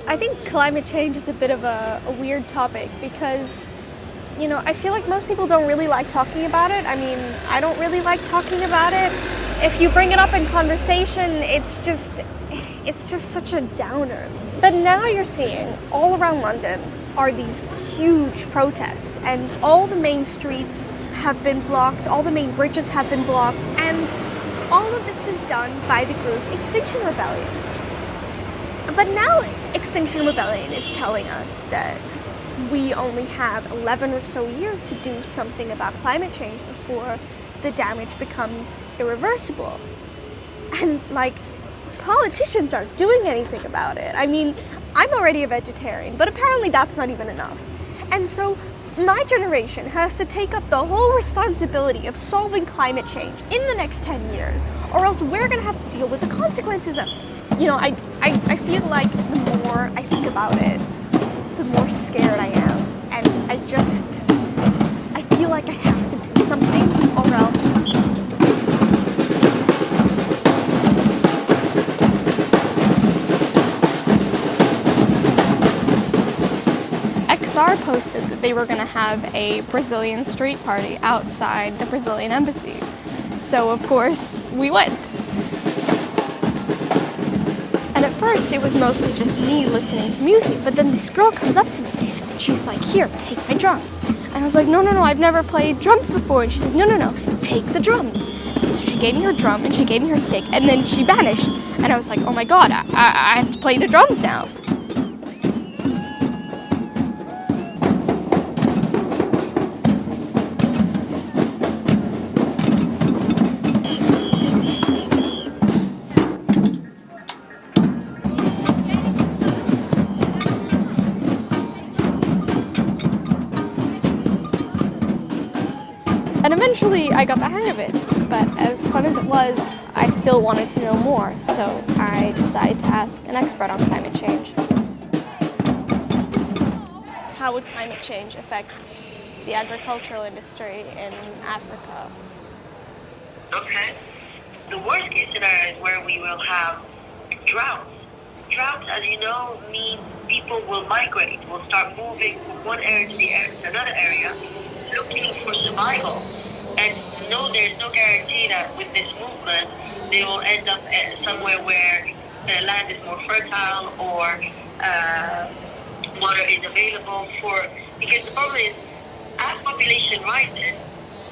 I think climate change is a bit of a weird topic because, I feel like most people don't really like talking about it. I mean, I don't really like talking about it. If you bring it up in conversation, it's just such a downer. But now you're seeing all around London are these huge protests, and all the main streets have been blocked, all the main bridges have been blocked, and all of this is done by the group Extinction Rebellion. But now Extinction Rebellion is telling us that we only have 11 or so years to do something about climate change before the damage becomes irreversible. And politicians aren't doing anything about it. I mean, I'm already a vegetarian, but apparently that's not even enough. And so my generation has to take up the whole responsibility of solving climate change in the next 10 years, or else we're gonna have to deal with the consequences of it. I feel like the more I think about it, the more scared I am. And I feel like I have to do something, or else. XR posted that they were going to have a Brazilian street party outside the Brazilian embassy. So of course we went. And at first it was mostly just me listening to music, but then this girl comes up to me and she's like, "Here, take my drums." And I was like, no, I've never played drums before. And she's like, no, take the drums. And so she gave me her drum and she gave me her stick, and then she vanished. And I was like, oh my god, I have to play the drums now. And eventually I got the hang of it, but as fun as it was, I still wanted to know more, so I decided to ask an expert on climate change. How would climate change affect the agricultural industry in Africa? Okay. The worst case scenario is where we will have droughts. Droughts, as you know, mean people will migrate, will start moving from one area to another area, looking for survival. And no, there's no guarantee that with this movement they will end up somewhere where the land is more fertile or water is available for. Because the problem is, as population rises,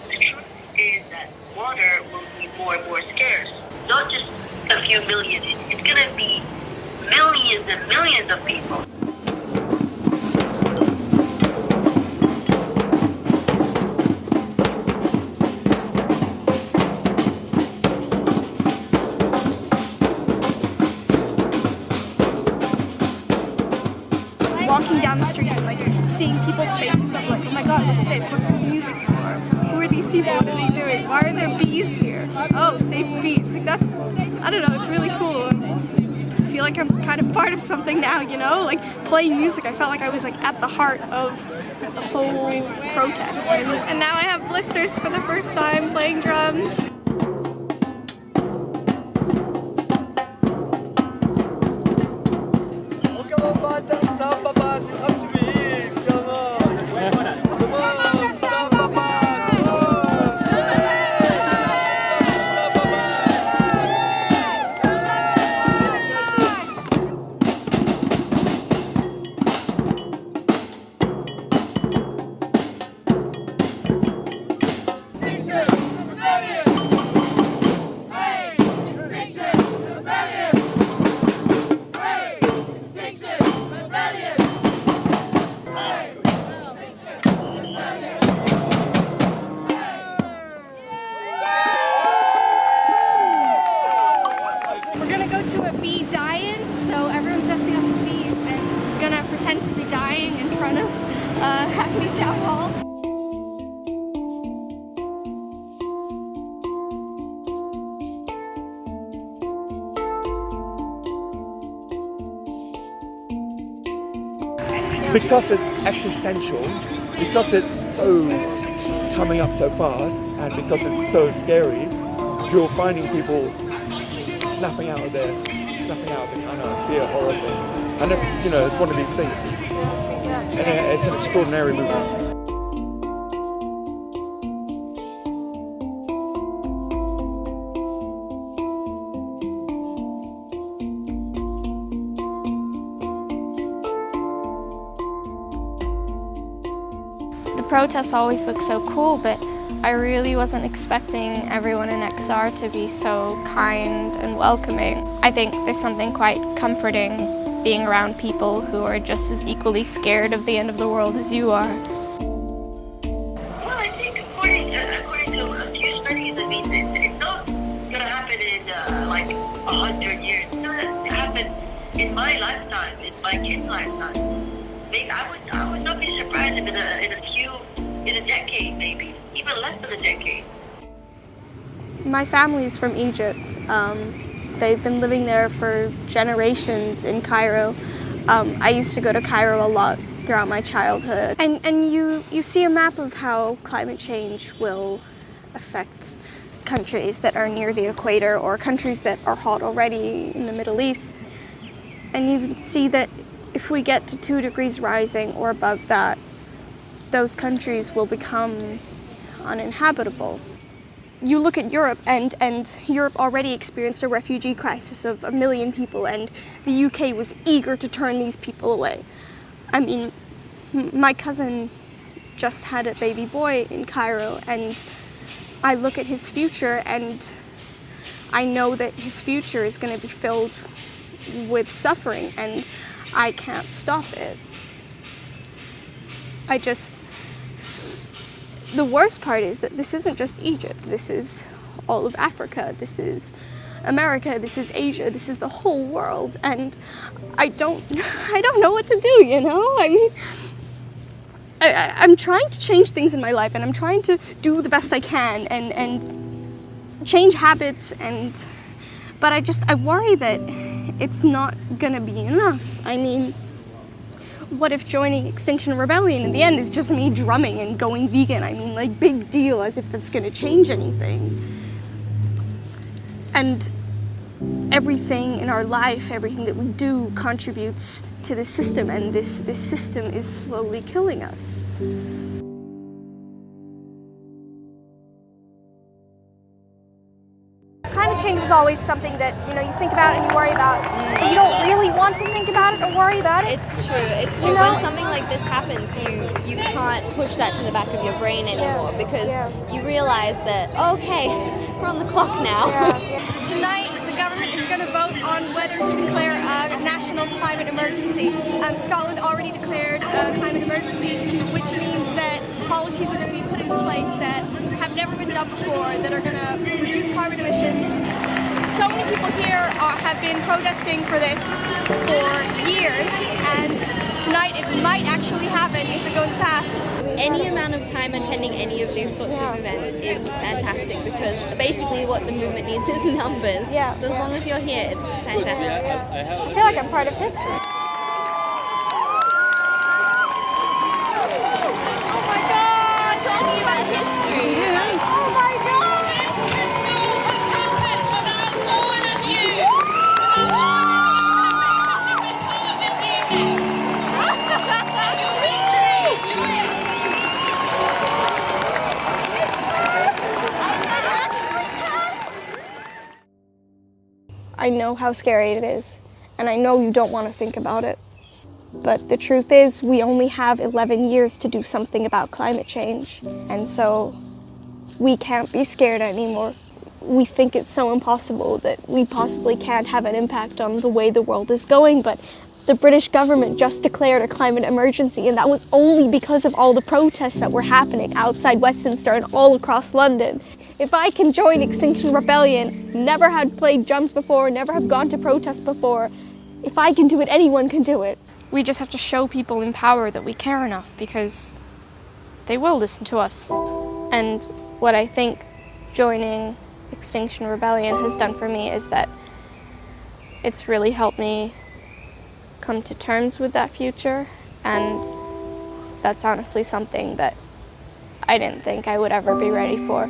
the truth is that water will be more and more scarce. Not just a few million. It's going to be millions and millions of people. Walking down the street and seeing people's faces, I'm like, oh my god, what's this? What's this music for? Who are these people? What are they doing? Why are there bees here? Oh, save bees. That's, I don't know, it's really cool. I feel like I'm kind of part of something now, playing music. I felt like I was at the heart of the whole protest. And now I have blisters for the first time playing drums. Pretend to be dying in front of Hackney Town Hall. Because it's existential, because it's so coming up so fast, and because it's so scary, you're finding people snapping out of the kind of fear, horror thing. And it's one of these things. It's an extraordinary movement. The protests always look so cool, but I really wasn't expecting everyone in XR to be so kind and welcoming. I think there's something quite comforting being around people who are just as equally scared of the end of the world as you are. Well, I think according to a few studies, I mean, it's not going to happen in like 100 years. It's going to happen in my lifetime, in my kid's lifetime. Maybe I would not be surprised if in a decade, maybe even less than a decade. My family's from Egypt. They've been living there for generations in Cairo. I used to go to Cairo a lot throughout my childhood. And you see a map of how climate change will affect countries that are near the equator or countries that are hot already in the Middle East. And you see that if we get to 2 degrees rising or above that, those countries will become uninhabitable. You look at Europe, and Europe already experienced a refugee crisis of 1 million people, and the UK was eager to turn these people away. I mean, my cousin just had a baby boy in Cairo, and I look at his future, and I know that his future is going to be filled with suffering, and I can't stop it. The worst part is that this isn't just Egypt, this is all of Africa, this is America, this is Asia, this is the whole world, and I don't know what to do, you know? I mean, I'm trying to change things in my life, and I'm trying to do the best I can and change habits, but I worry that it's not gonna be enough. I mean, what if joining Extinction Rebellion in the end is just me drumming and going vegan? I mean, like, big deal, as if that's gonna change anything. And everything in our life, everything that we do contributes to this system, and this system is slowly killing us. Climate change is always something that, you think about and you worry about, but you don't really want to think about it or worry about it. It's true. When something like this happens, you can't push that to the back of your brain anymore because you realize that, okay, we're on the clock now. Tonight, the government is going to vote on whether to declare a national climate emergency. Scotland already declared a climate emergency, which means that policies are going to be put into place that have never been done before, that are going to reduce carbon emissions. So many people here have been protesting for this for years, and tonight it might actually happen if it goes past. Any amount of time attending any of these sorts of events is fantastic because basically what the movement needs is numbers. So as long as you're here, it's fantastic. I feel like I'm part of history. Oh my God! Talking about history. Oh my God! I know how scary it is, and I know you don't want to think about it. But the truth is, we only have 11 years to do something about climate change, and so we can't be scared anymore. We think it's so impossible that we possibly can't have an impact on the way the world is going, but the British government just declared a climate emergency, and that was only because of all the protests that were happening outside Westminster and all across London. If I can join Extinction Rebellion, never had played drums before, never have gone to protests before, if I can do it, anyone can do it. We just have to show people in power that we care enough, because they will listen to us. And what I think joining Extinction Rebellion has done for me is that it's really helped me come to terms with that future, and that's honestly something that I didn't think I would ever be ready for.